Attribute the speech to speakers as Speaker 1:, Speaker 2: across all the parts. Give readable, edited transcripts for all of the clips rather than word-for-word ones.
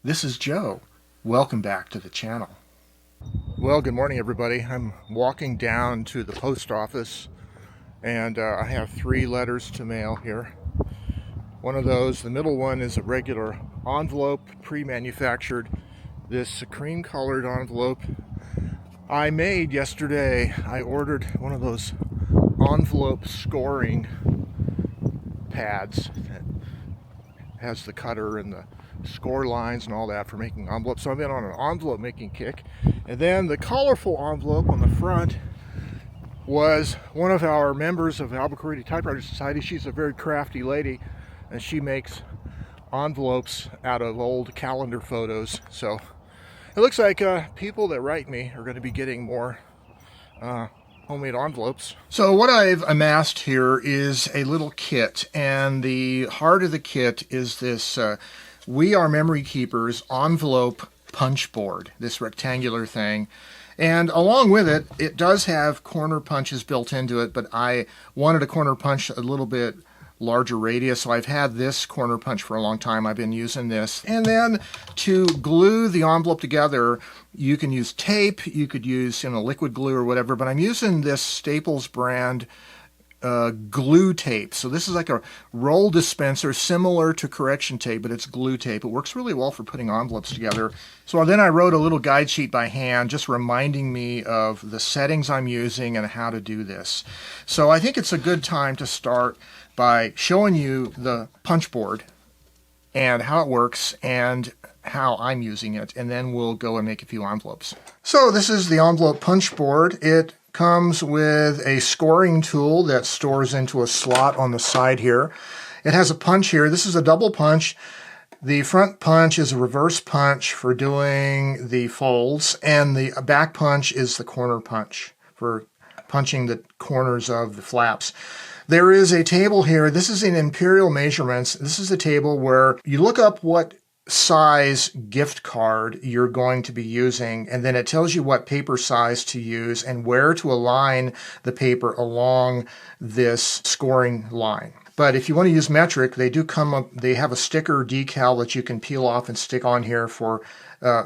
Speaker 1: This is Joe. Welcome back to the channel. Well, good morning everybody. I'm walking down to the post office and I have 3 letters to mail here. One of those, the middle one, is a regular envelope, pre-manufactured. This cream colored envelope I made yesterday. I ordered one of those envelope scoring pads that has the cutter and the score lines and all that for making envelopes. So I've been on an envelope making kick. And then the colorful envelope on the front was one of our members of the Albuquerque Typewriter Society. She's a very crafty lady and she makes envelopes out of old calendar photos. So it looks like people that write me are going to be getting more homemade envelopes. So what I've amassed here is a little kit, and the heart of the kit is this We Are Memory Keepers envelope punch board, this rectangular thing. And along with it, it does have corner punches built into it, but I wanted a corner punch a little bit larger radius, so I've had this corner punch for a long time. I've been using this. And then to glue the envelope together, you can use tape, you could use liquid glue or whatever, but I'm using this Staples brand glue tape. So this is like a roll dispenser similar to correction tape, but it's glue tape. It works really well for putting envelopes together. So then I wrote a little guide sheet by hand just reminding me of the settings I'm using and how to do this. So I think it's a good time to start by showing you the punch board and how it works and how I'm using it, and then we'll go and make a few envelopes. So this is the envelope punch board. It comes with a scoring tool that stores into a slot on the side here. It has a punch here. This is a double punch. The front punch is a reverse punch for doing the folds, and the back punch is the corner punch for punching the corners of the flaps. There is a table here. This is in imperial measurements. This is a table where you look up what size gift card you're going to be using, and then it tells you what paper size to use and where to align the paper along this scoring line. But if you want to use metric, they do come up, they have a sticker decal that you can peel off and stick on here for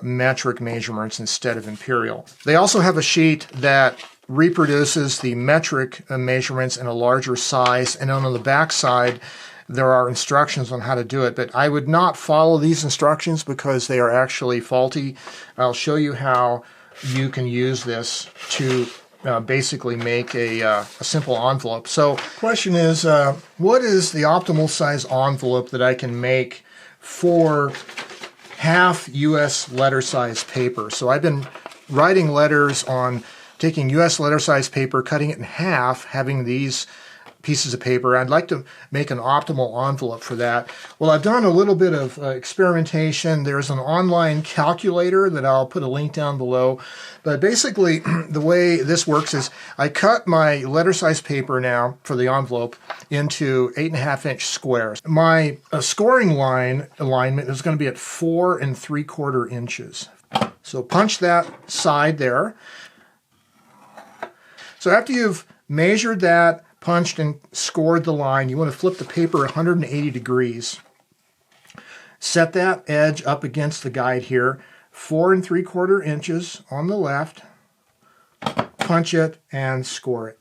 Speaker 1: metric measurements instead of imperial. They also have a sheet that reproduces the metric measurements in a larger size, and on the back side there are instructions on how to do it, but I would not follow these instructions because they are actually faulty. I'll show you how you can use this to basically make a simple envelope. So question is, what is the optimal size envelope that I can make for half US letter size paper? So I've been writing letters on taking US letter size paper, cutting it in half, having these pieces of paper. I'd like to make an optimal envelope for that. Well, I've done a little bit of experimentation. There's an online calculator that I'll put a link down below. But basically, the way this works is I cut my letter size paper now for the envelope into 8.5-inch squares. My scoring line alignment is going to be at 4 3/4 inches. So punch that side there. So after you've measured that, punched and scored the line, you want to flip the paper 180 degrees. Set that edge up against the guide here, 4 3/4 inches on the left, punch it and score it.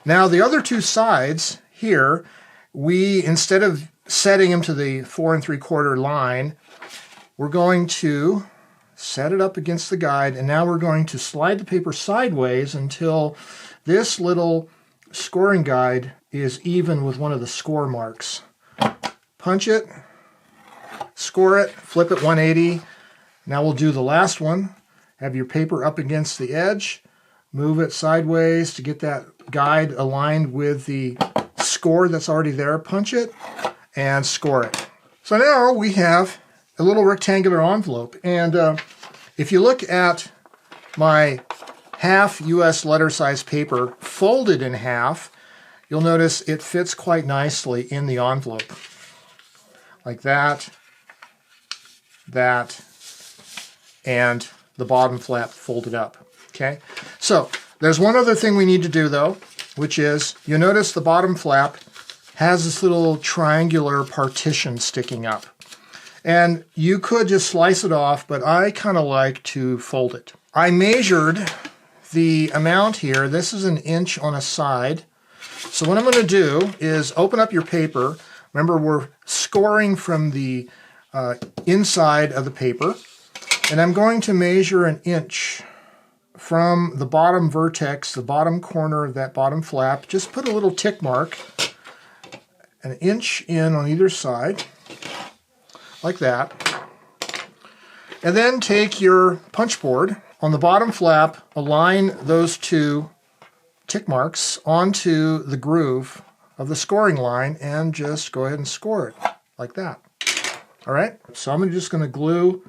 Speaker 1: Now the other two sides here, instead of setting them to the 4 3/4 line, we're going to set it up against the guide, and now we're going to slide the paper sideways until this little scoring guide is even with one of the score marks. Punch it, score it, flip it 180. Now we'll do the last one. Have your paper up against the edge, move it sideways to get that guide aligned with the score that's already there, punch it, and score it. So now we have a little rectangular envelope, and if you look at my half US letter size paper folded in half, you'll notice it fits quite nicely in the envelope. Like that, that, and the bottom flap folded up. Okay, so there's one other thing we need to do though, which is you'll notice the bottom flap has this little triangular partition sticking up. And you could just slice it off, but I kind of like to fold it. I measured the amount here. This is 1 inch on a side. So what I'm going to do is open up your paper. Remember, we're scoring from the inside of the paper. And I'm going to measure 1 inch from the bottom vertex, the bottom corner of that bottom flap. Just put a little tick mark, 1 inch in on either side, like that. And then take your punch board. On the bottom flap, align those 2 tick marks onto the groove of the scoring line and just go ahead and score it like that. All right, so I'm just going to glue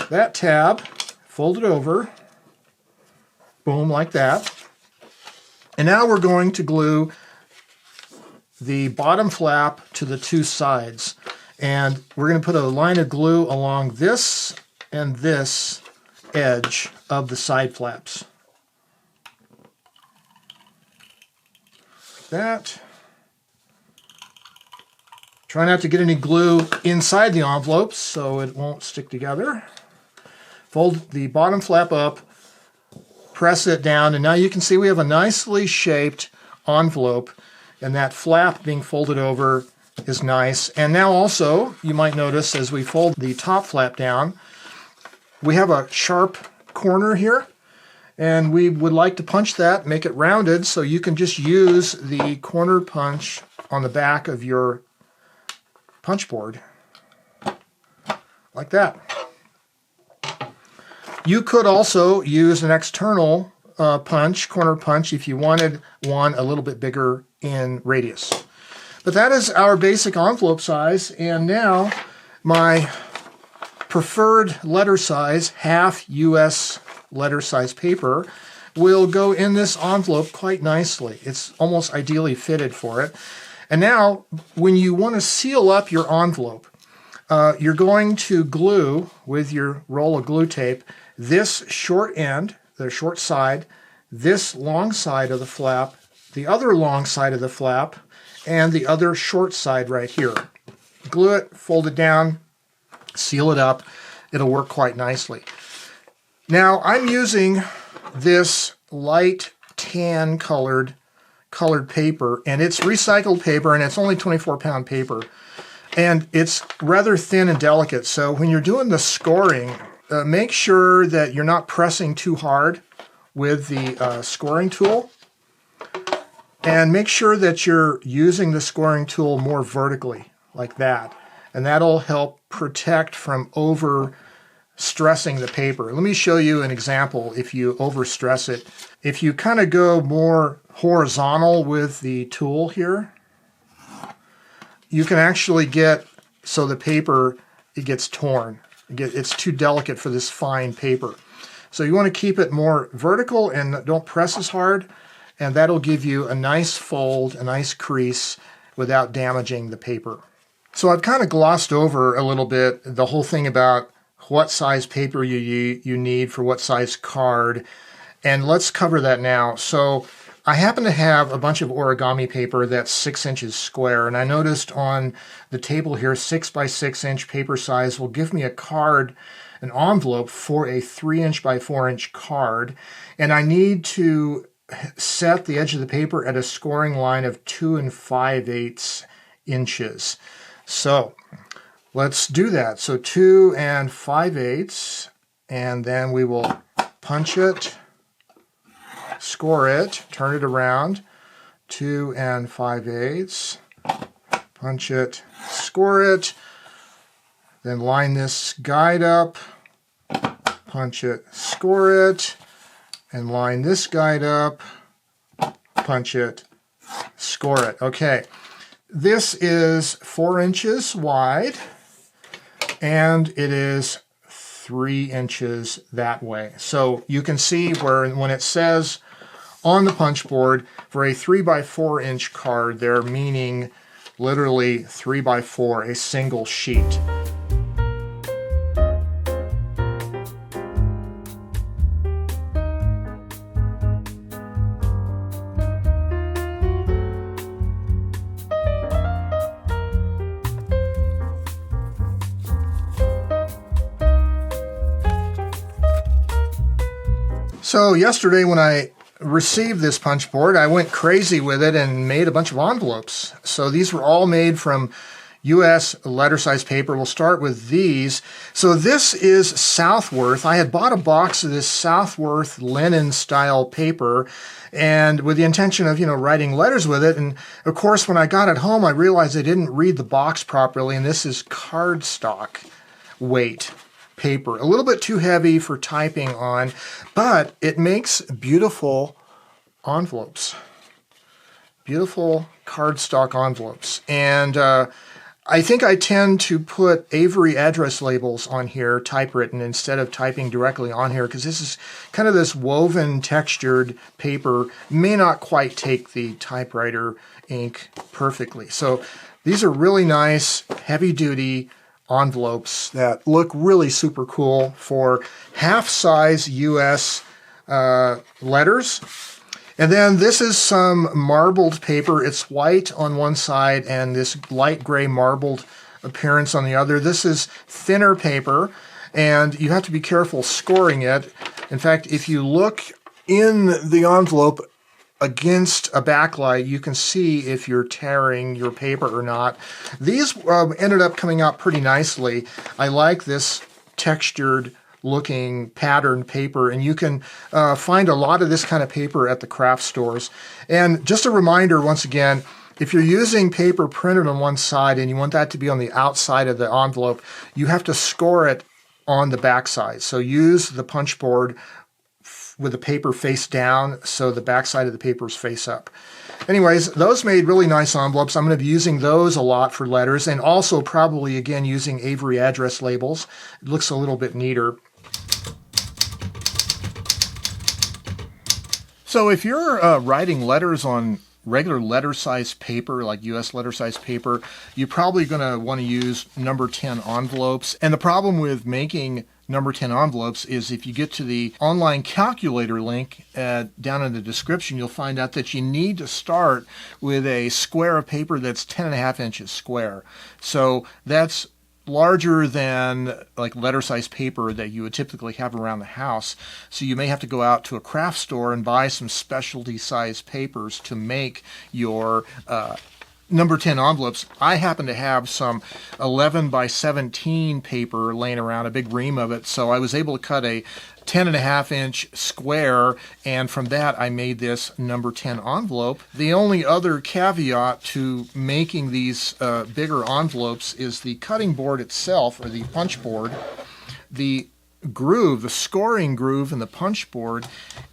Speaker 1: that tab, fold it over, boom, like that. And now we're going to glue the bottom flap to the 2 sides. And we're going to put a line of glue along this and this edge of the side flaps. Like that. Try not to get any glue inside the envelopes so it won't stick together. Fold the bottom flap up, press it down, and now you can see we have a nicely shaped envelope, and that flap being folded over is nice. And now also, you might notice as we fold the top flap down, we have a sharp corner here, and we would like to punch that, make it rounded, so you can just use the corner punch on the back of your punch board, like that. You could also use an external punch, corner punch, if you wanted one a little bit bigger in radius. But that is our basic envelope size, and now my preferred letter size, half US letter size paper, will go in this envelope quite nicely. It's almost ideally fitted for it. And now, when you want to seal up your envelope, you're going to glue with your roll of glue tape this short end, the short side, this long side of the flap, the other long side of the flap, and the other short side right here. Glue it, fold it down, seal it up. It'll work quite nicely. Now, I'm using this light tan colored paper, and it's recycled paper, and it's only 24-pound paper, and it's rather thin and delicate. So when you're doing the scoring, make sure that you're not pressing too hard with the scoring tool, and make sure that you're using the scoring tool more vertically, like that, and that'll help protect from over stressing the paper. Let me show you an example if you overstress it. If you kind of go more horizontal with the tool here, you can actually get so the paper, it gets torn. It's too delicate for this fine paper. So you want to keep it more vertical and don't press as hard, and that'll give you a nice fold, a nice crease without damaging the paper. So I've kind of glossed over a little bit the whole thing about what size paper you need for what size card, and let's cover that now. So I happen to have a bunch of origami paper that's 6 inches square, and I noticed on the table here 6 by 6 inch paper size will give me a card, an envelope for a 3 inch by 4 inch card, and I need to set the edge of the paper at a scoring line of 2 5/8 inches. So let's do that. So 2 5/8, and then we will punch it, score it, turn it around, 2 5/8, punch it, score it, then line this guide up, punch it, score it, and line this guide up, punch it, score it. Okay, this is 4 inches wide, and it is 3 inches that way. So you can see where when it says on the punch board for a 3 by 4 inch card, they're meaning literally 3 by 4, a single sheet. So yesterday when I received this punch board, I went crazy with it and made a bunch of envelopes. So these were all made from U.S. letter size paper. We'll start with these. So this is Southworth. I had bought a box of this Southworth linen style paper and with the intention of, writing letters with it. And of course, when I got it home, I realized I didn't read the box properly. And this is cardstock weight paper. A little bit too heavy for typing on, but it makes beautiful envelopes. Beautiful cardstock envelopes. And I think I tend to put Avery address labels on here, typewritten, instead of typing directly on here, because this is kind of this woven textured paper, may not quite take the typewriter ink perfectly. So these are really nice, heavy-duty envelopes that look really super cool for half-size U.S. Letters. And then this is some marbled paper. It's white on one side and this light gray marbled appearance on the other. This is thinner paper, and you have to be careful scoring it. In fact, if you look in the envelope against a backlight, you can see if you're tearing your paper or not. These ended up coming out pretty nicely. I like this textured looking pattern paper, and you can find a lot of this kind of paper at the craft stores. And just a reminder, once again, if you're using paper printed on one side and you want that to be on the outside of the envelope, you have to score it on the back side. So use the punch board with the paper face down so the back side of the paper is face up. Anyways, those made really nice envelopes. I'm going to be using those a lot for letters, and also probably, again, using Avery address labels. It looks a little bit neater. So if you're writing letters on regular letter size paper, like US letter size paper, you're probably going to want to use number 10 envelopes. And the problem with making number 10 envelopes is if you get to the online calculator link down in the description, you'll find out that you need to start with a square of paper that's 10.5 inches square. So that's larger than like letter size paper that you would typically have around the house. So you may have to go out to a craft store and buy some specialty size papers to make your number 10 envelopes. I happen to have some 11 by 17 paper laying around, a big ream of it, so I was able to cut a 10.5 inch square, and from that I made this number 10 envelope. The only other caveat to making these bigger envelopes is the cutting board itself, or the punch board. The groove, the scoring groove in the punch board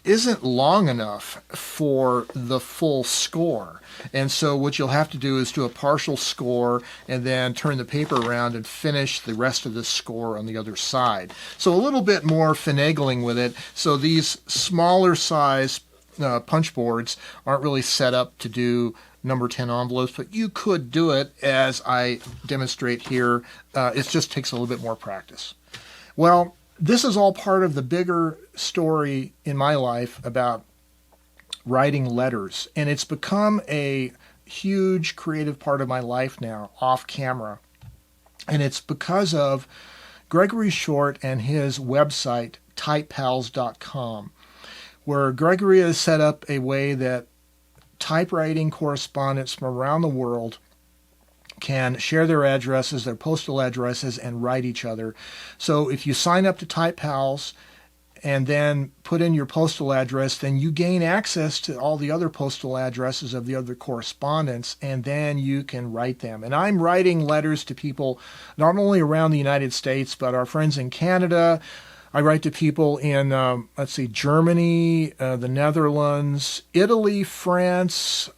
Speaker 1: isn't long enough for the full score. And so what you'll have to do is do a partial score and then turn the paper around and finish the rest of the score on the other side. So a little bit more finagling with it. So these smaller size punch boards aren't really set up to do number 10 envelopes, but you could do it as I demonstrate here. It just takes a little bit more practice. Well, this is all part of the bigger story in my life about writing letters, and it's become a huge creative part of my life now, off camera. And it's because of Gregory Short and his website, typepals.com, where Gregory has set up a way that typewriting correspondents from around the world can share their addresses, their postal addresses, and write each other. So if you sign up to TypePals and then put in your postal address, then you gain access to all the other postal addresses of the other correspondents, and then you can write them. And I'm writing letters to people not only around the United States, but our friends in Canada. I write to people in, Germany, the Netherlands, Italy, France,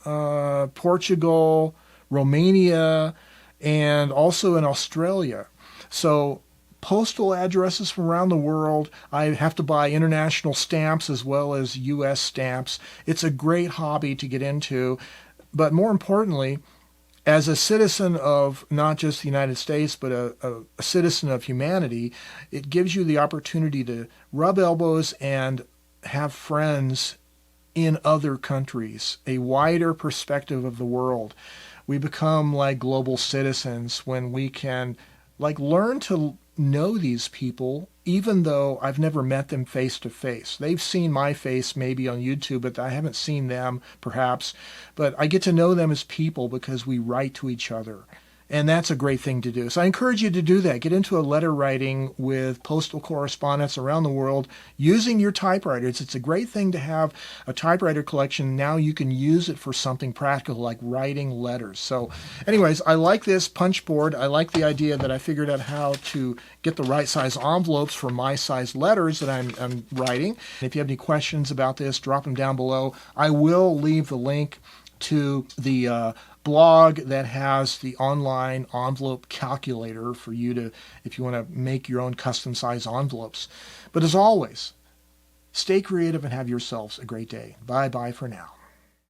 Speaker 1: Portugal, Romania, and also in Australia. So postal addresses from around the world. I have to buy international stamps as well as U.S. stamps. It's a great hobby to get into. But more importantly, as a citizen of not just the United States, but a citizen of humanity, it gives you the opportunity to rub elbows and have friends in other countries, a wider perspective of the world. We become like global citizens when we can learn to know these people even though I've never met them face to face. They've seen my face maybe on YouTube, but I haven't seen them perhaps. But I get to know them as people because we write to each other. And that's a great thing to do. So I encourage you to do that. Get into a letter writing with postal correspondence around the world using your typewriters. It's a great thing to have a typewriter collection. Now you can use it for something practical like writing letters. So anyways, I like this punch board. I like the idea that I figured out how to get the right size envelopes for my size letters that I'm writing. If you have any questions about this, drop them down below. I will leave the link to the blog that has the online envelope calculator for you to, if you want to make your own custom size envelopes. But as always, stay creative and have yourselves a great day. Bye-bye for now.